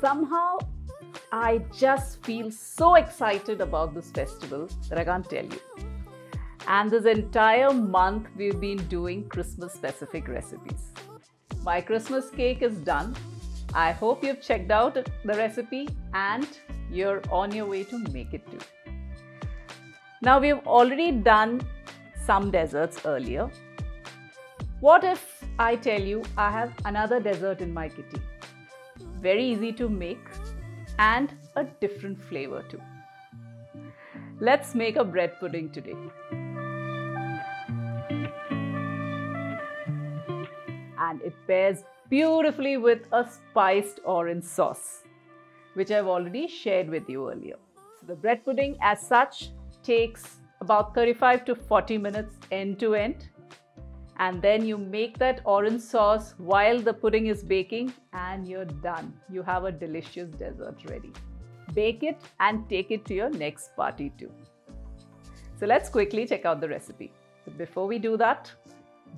Somehow, I just feel so excited about this festival that I can't tell you. And this entire month, we've been doing Christmas-specific recipes. My Christmas cake is done. I hope you've checked out the recipe and you're on your way to make it too. Now, we've already done some desserts earlier. What if I tell you I have another dessert in my kitty? Very easy to make and a different flavor too. Let's make a bread pudding today. And it pairs beautifully with a spiced orange sauce, which I've already shared with you earlier. So the bread pudding as such takes about 35 to 40 minutes end to end. And then you make that orange sauce while the pudding is baking and you're done. You have a delicious dessert ready. Bake it and take it to your next party too. So let's quickly check out the recipe. But before we do that,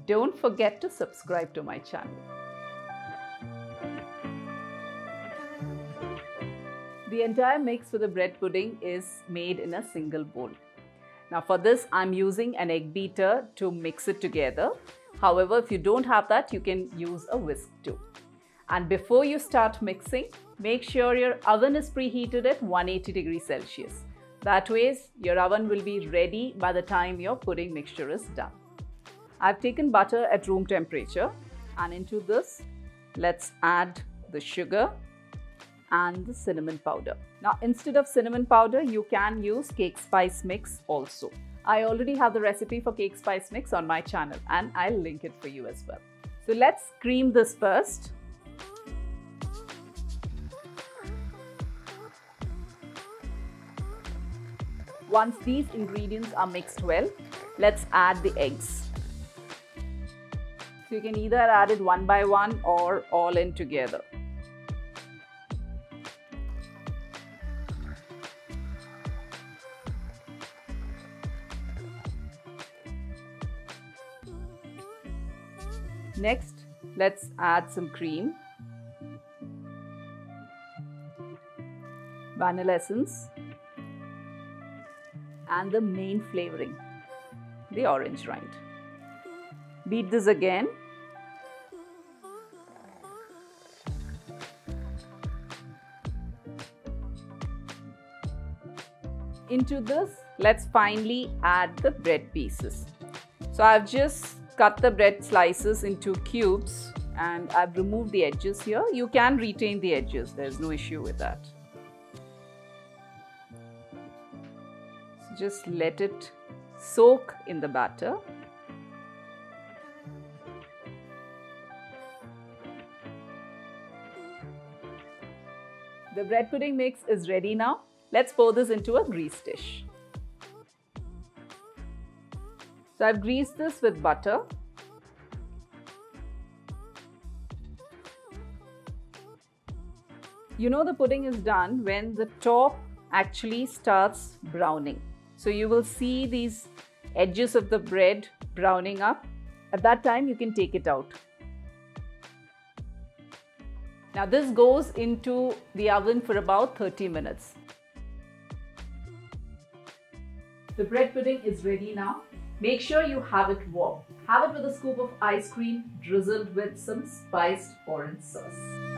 don't forget to subscribe to my channel. The entire mix for the bread pudding is made in a single bowl. Now for this, I'm using an egg beater to mix it together. However, if you don't have that, you can use a whisk too. And before you start mixing, make sure your oven is preheated at 180 degrees Celsius. That way, your oven will be ready by the time your pudding mixture is done. I've taken butter at room temperature, and into this, let's add the sugar and the cinnamon powder. Now, instead of cinnamon powder, you can use cake spice mix also. I already have the recipe for cake spice mix on my channel and I'll link it for you as well. So let's cream this first. Once these ingredients are mixed well, let's add the eggs. So you can either add it one by one or all in together. Next, let's add some cream, vanilla essence, and the main flavoring, the orange rind. Beat this again. Into this, let's finally add the bread pieces. So I've just cut the bread slices into cubes and I've removed the edges here. You can retain the edges, there's no issue with that. So just let it soak in the batter. The bread pudding mix is ready now. Let's pour this into a greased dish. So I've greased this with butter. You know the pudding is done when the top actually starts browning. So you will see these edges of the bread browning up. At that time, you can take it out. Now this goes into the oven for about 30 minutes. The bread pudding is ready now. Make sure you have it warm. Have it with a scoop of ice cream drizzled with some spiced orange sauce.